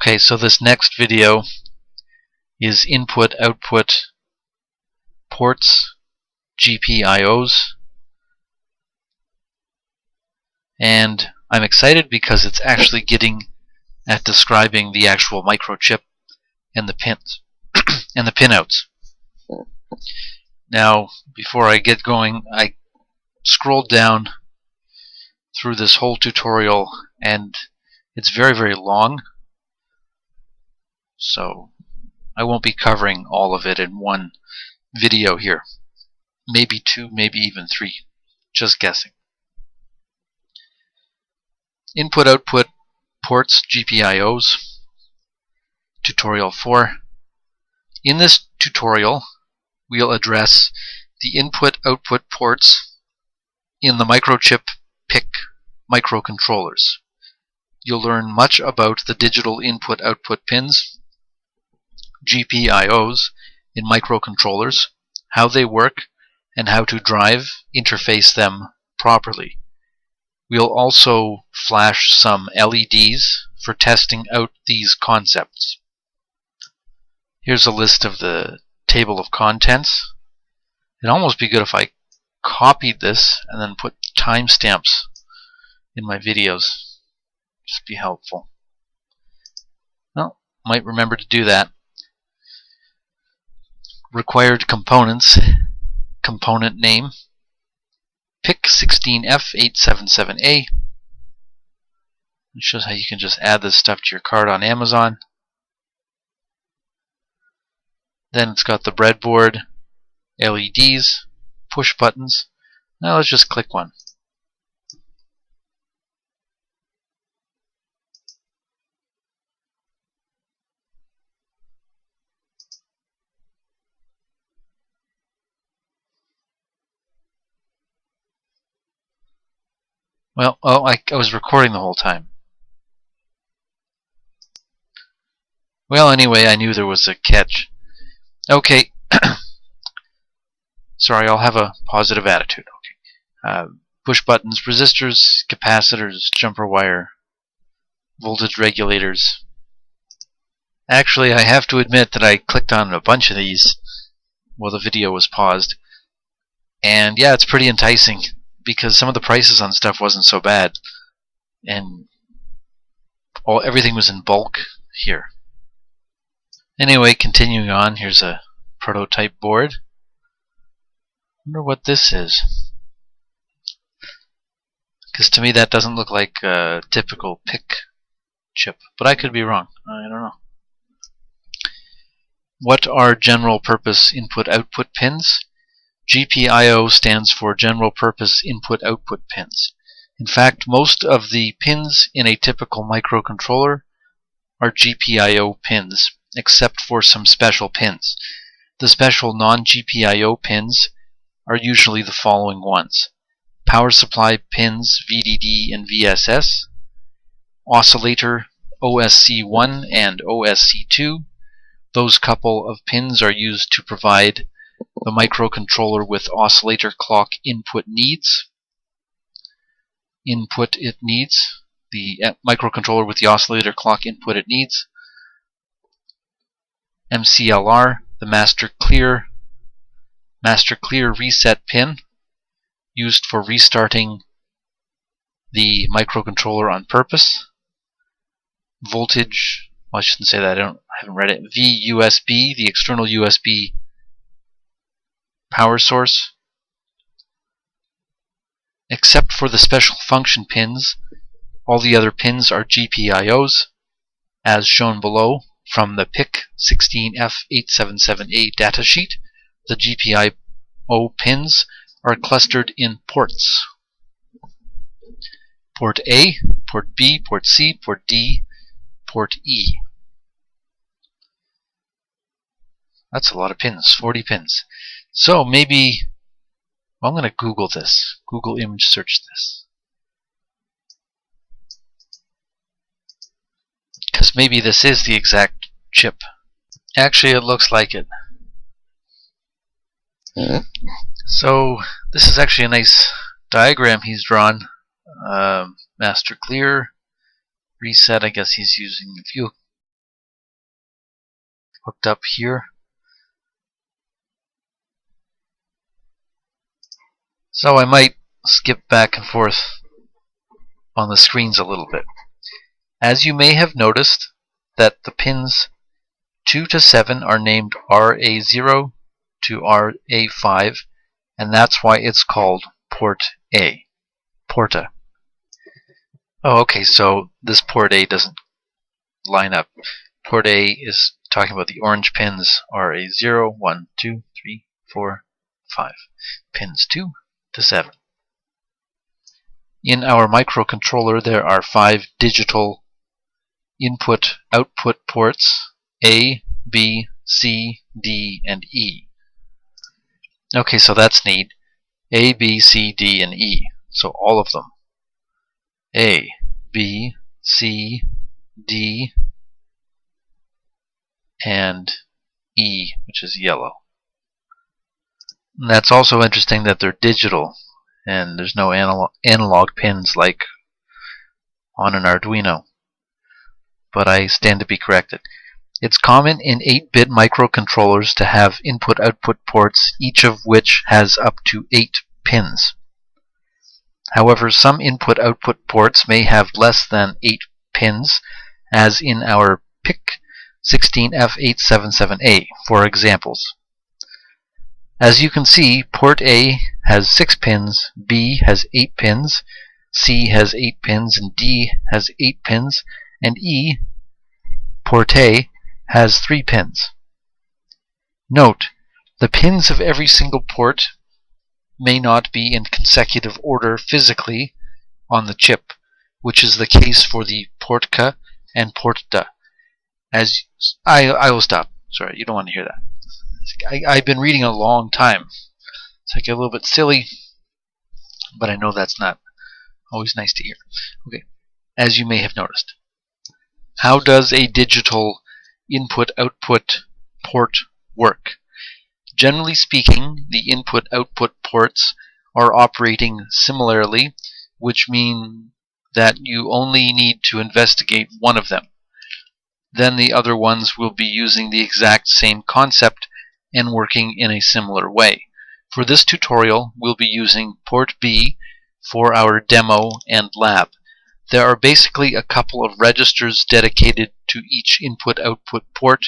Okay, so this next video is input-output ports, GPIOs, and I'm excited because it's actually getting at describing the actual microchip and the pins and the pinouts. Now, before I get going, I scrolled down through this whole tutorial and it's very, very long, so I won't be covering all of it in one video here. Maybe two, maybe even three. Just guessing. Input-output ports, GPIOs, tutorial 4. In this tutorial, we'll address the input-output ports in the microchip PIC microcontrollers. You'll learn much about the digital input-output pins, GPIOs, in microcontrollers, how they work, and how to interface them properly. We'll also flash some LEDs for testing out these concepts. Here's a list of the table of contents. It'd almost be good if I copied this and then put timestamps in my videos. Just be helpful. Well, might remember to do that. Required components, component name, PIC 16F877A. It shows how you can just add this stuff to your cart on Amazon. Then it's got the breadboard, LEDs, push buttons. Now let's just click one. Well, I was recording the whole time. Well, anyway, I knew there was a catch. Okay. Sorry, I'll have a positive attitude. Okay. Push buttons, resistors, capacitors, jumper wire, voltage regulators. Actually, I have to admit that I clicked on a bunch of these while the video was paused. And yeah, it's pretty enticing, because some of the prices on stuff wasn't so bad, and everything was in bulk here. Anyway, continuing on, here's a prototype board. Wonder what this is, because to me that doesn't look like a typical PIC chip, but I could be wrong. I don't know. What are general purpose input-output pins? GPIO stands for General Purpose Input-Output Pins. In fact, most of the pins in a typical microcontroller are GPIO pins, except for some special pins. The special non-GPIO pins are usually the following ones: power supply pins VDD and VSS, oscillator OSC1 and OSC2. Those couple of pins are used to provide the microcontroller with oscillator clock input needs. The microcontroller with the oscillator clock input it needs. MCLR, the master clear reset pin, used for restarting the microcontroller on purpose. Voltage, well, I shouldn't say that, I haven't read it. VUSB, the external USB power source. Except for the special function pins, all the other pins are GPIOs, as shown below from the PIC 16F877A datasheet. The GPIO pins are clustered in ports. Port A, Port B, Port C, Port D, Port E. That's a lot of pins, 40 pins. So maybe, well, I'm going to Google this. Google image search this. Because maybe this is the exact chip. Actually, it looks like it. So this is actually a nice diagram he's drawn. Master clear, reset, I guess he's using a few hooked up here. So I might skip back and forth on the screens a little bit. As you may have noticed that the pins 2 to 7 are named RA0 to RA5, and that's why it's called port A, porta. Oh, okay, so this port A doesn't line up. Port A is talking about the orange pins RA0, 1, 2, 3, 4, 5. Pins 2 to 7. In our microcontroller, there are 5 digital input-output ports, A, B, C, D, and E. Okay, so that's neat. A, B, C, D, and E. So all of them. A, B, C, D, and E, which is yellow. And that's also interesting that they're digital, and there's no analog pins like on an Arduino. But I stand to be corrected. It's common in 8-bit microcontrollers to have input-output ports, each of which has up to 8 pins. However, some input-output ports may have less than 8 pins, as in our PIC 16F877A, for examples. As you can see, port A has 6 pins, B has 8 pins, C has 8 pins, and D has 8 pins, and E, port A, has 3 pins. Note, the pins of every single port may not be in consecutive order physically on the chip, which is the case for the portca and porta. As I will stop. Sorry, you don't want to hear that. I've been reading a long time. It's like a little bit silly, but I know that's not always nice to hear. Okay, as you may have noticed. How does a digital input-output port work? Generally speaking, the input-output ports are operating similarly, which means that you only need to investigate one of them. Then the other ones will be using the exact same concept and working in a similar way. For this tutorial, we'll be using port B for our demo and lab. There are basically a couple of registers dedicated to each input-output port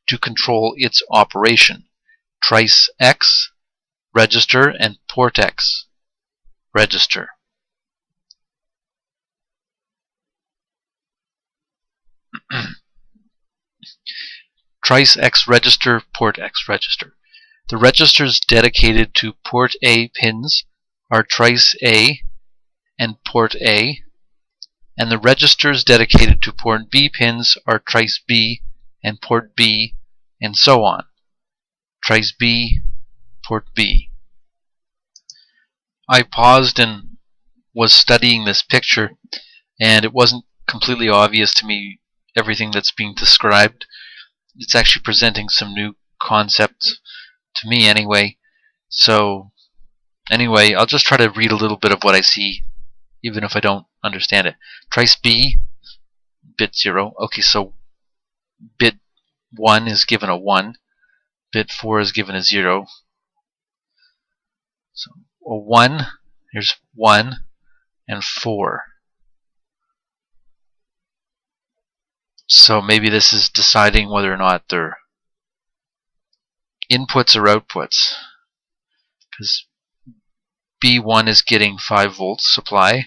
to control its operation. Trice X register and port X register. Trice X register, port X register. The registers dedicated to port A pins are Trice A and port A, and the registers dedicated to port B pins are Trice B and port B, and so on. Trice B, port B. I paused and was studying this picture, and it wasn't completely obvious to me everything that's being described. It's actually presenting some new concepts to me anyway. So anyway, I'll just try to read a little bit of what I see, even if I don't understand it. Trice B, bit 0. Okay, so bit 1 is given a 1. Bit 4 is given a 0. So a 1, here's 1 and 4. So maybe this is deciding whether or not they're inputs or outputs. Because B1 is getting 5 volts supply.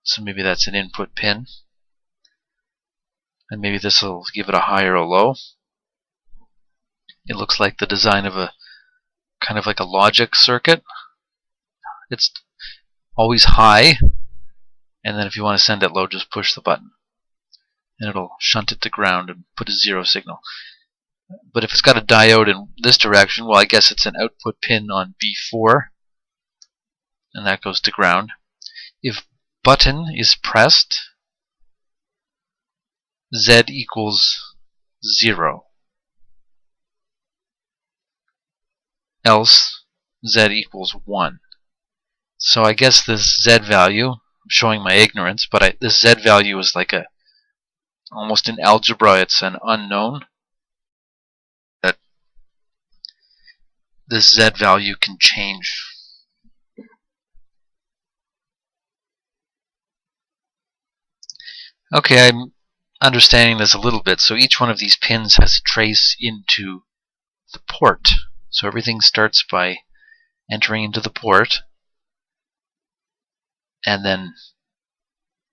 So maybe that's an input pin. And maybe this will give it a high or a low. It looks like the design of a kind of like a logic circuit. It's always high, and then if you want to send it low, just push the button and it'll shunt it to ground and put a 0 signal. But if it's got a diode in this direction, well, I guess it's an output pin on B4, and that goes to ground. If button is pressed, Z equals 0. Else Z equals 1. So I guess this Z value, I'm showing my ignorance, but this Z value is like almost in algebra, it's an unknown. this Z value can change. Okay, I'm understanding this a little bit. So each one of these pins has a trace into the port. So everything starts by entering into the port, and then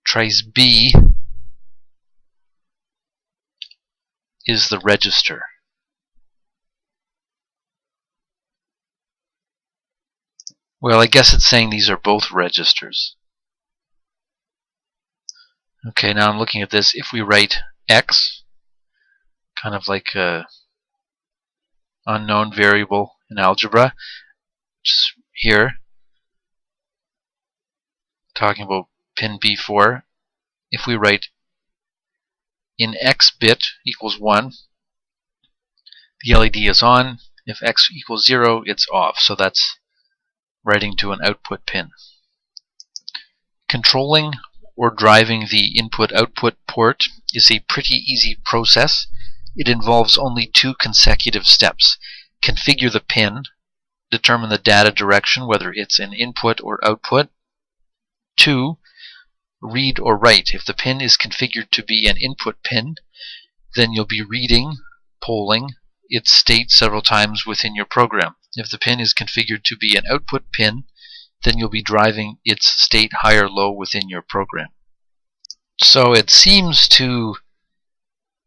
trace B is the register. Well, I guess it's saying these are both registers. Okay, now I'm looking at this. If we write X, kind of like a unknown variable in algebra, which is here, talking about pin B4, if we write in X bit equals 1, the LED is on. If X equals 0, it's off. So that's writing to an output pin. Controlling or driving the input-output port is a pretty easy process. It involves only 2 consecutive steps. Configure the pin, determine the data direction, whether it's an input or output. 2. Read or write. If the pin is configured to be an input pin, then you'll be reading, polling its state several times within your program. If the pin is configured to be an output pin, then you'll be driving its state high or low within your program. So it seems to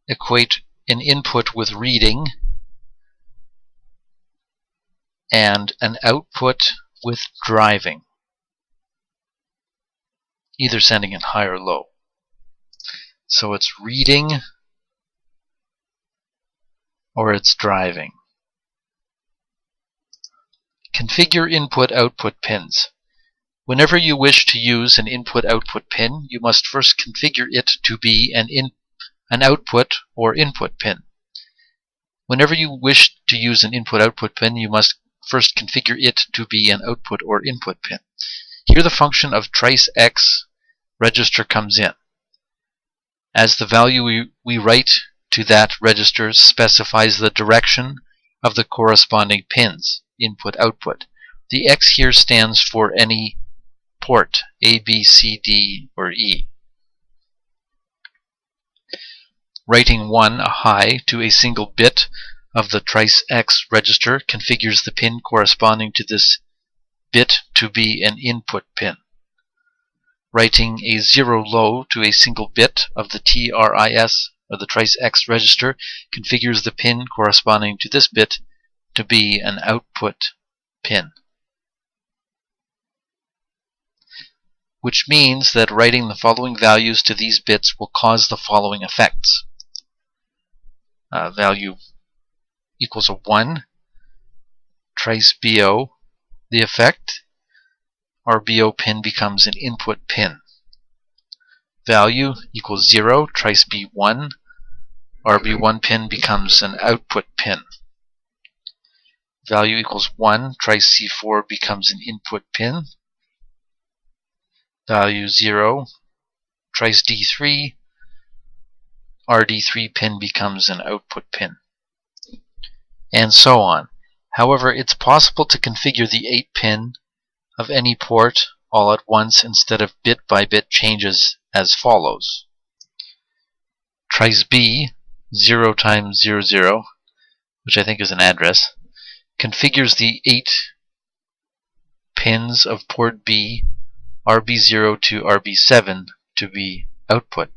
equate an input with reading and an output with driving, either sending it high or low. So it's reading or it's driving. Configure input-output pins. Whenever you wish to use an input-output pin, you must first configure it to be an output or input pin. Whenever you wish to use an input-output pin, you must first configure it to be an output or input pin. Here the function of trace X register comes in, as the value we write to that register specifies the direction of the corresponding pins, input-output. The X here stands for any port, A, B, C, D, or E. Writing 1, a high, to a single bit of the trace X register configures the pin corresponding to this bit to be an input pin. Writing a 0 low to a single bit of the TRIS, or the trace X register, configures the pin corresponding to this bit to be an output pin. Which means that writing the following values to these bits will cause the following effects. Value equals a 1, trace BO, the effect, our BO pin becomes an input pin. Value equals 0, trace B1, our B1 pin becomes an output pin. Value equals 1, trace C4 becomes an input pin. Value 0, trace D3, our D3 pin becomes an output pin. And so on. However, it's possible to configure the 8 pin of any port all at once instead of bit-by-bit changes as follows. Trace B, 0 times 0, 0, which I think is an address, configures the 8 pins of port B, RB0 to RB7, to be output.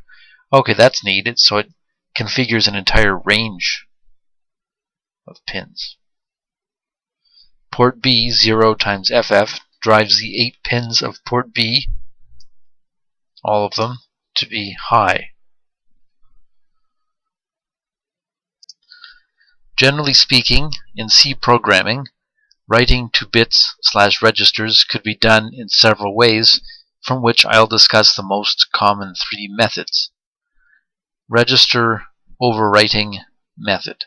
Okay, that's neat. So it configures an entire range of pins. Port B, 0 times FF, drives the 8 pins of port B, all of them, to be high. Generally speaking, in C programming, writing to bits/registers could be done in several ways, from which I'll discuss the most common 3 methods. Register overwriting method.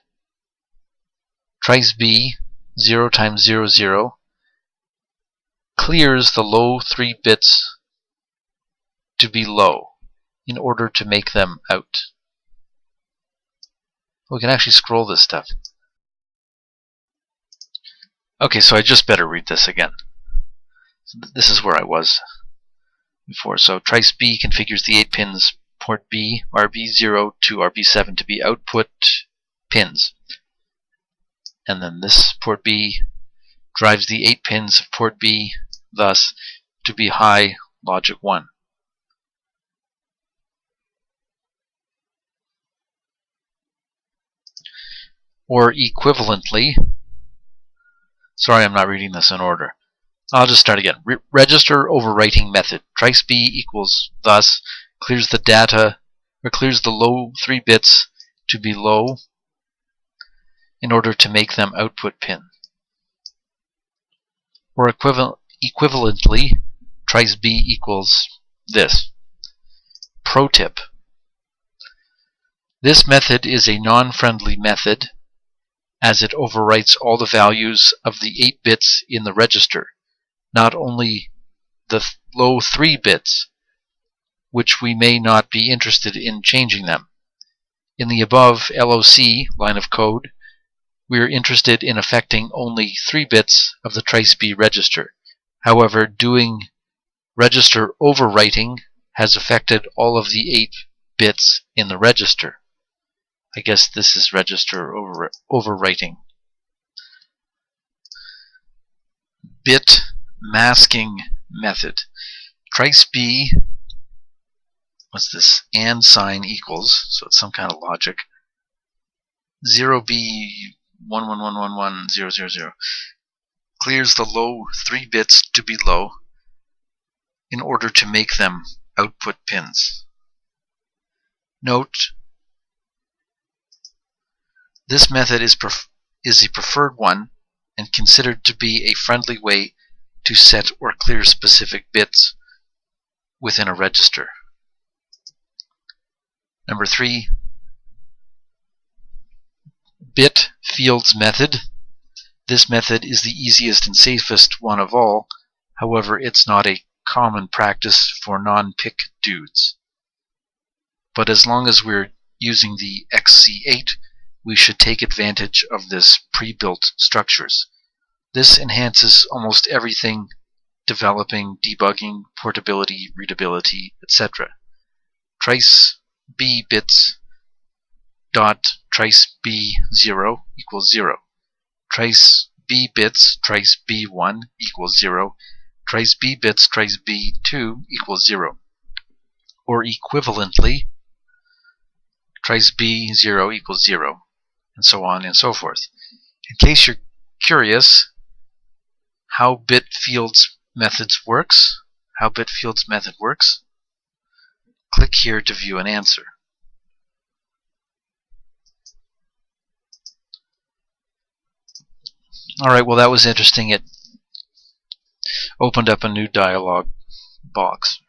Trace B, 0 times 0, 0, clears the low 3 bits to be low in order to make them out. We can actually scroll this stuff. Okay, so I just better read this again. So this is where I was before. So trice B configures the 8 pins port B, RB0 to RB7 to be output pins. And then this port B drives the 8 pins of port B, thus, to be high logic 1. Or equivalently, sorry I'm not reading this in order. I'll just start again. Register overwriting method. Trice B equals thus clears the data, or clears the low 3 bits to be low in order to make them output pin. Or equivalently, trice B equals this. Pro tip. This method is a non-friendly method as it overwrites all the values of the 8 bits in the register, not only the low 3 bits, which we may not be interested in changing them. In the above LOC line of code, we are interested in affecting only 3 bits of the trice B register. However, doing register overwriting has affected all of the 8 bits in the register. I guess this is register overwriting. Bit masking method. Trice B, what's this? And sign equals, so it's some kind of logic. 0B11111000 clears the low 3 bits to be low in order to make them output pins. Note, this method is a preferred one and considered to be a friendly way to set or clear specific bits within a register. Number 3, bit fields method. This method is the easiest and safest one of all. However, it's not a common practice for non-PIC dudes. But as long as we're using the XC8, we should take advantage of this pre-built structures. This enhances almost everything: developing, debugging, portability, readability, etc. Trice B bits dot trice B0 equals 0. Trice B bits trice B1 equals 0. Trice B bits trice B2 equals 0. Or equivalently, trice B0 equals 0. And so on and so forth. In case you're curious how bit fields method works, click here to view an answer. Alright, well that was interesting. It opened up a new dialog box,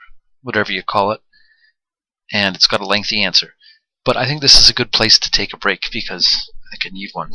whatever you call it, and it's got a lengthy answer. But I think this is a good place to take a break because I think I need one.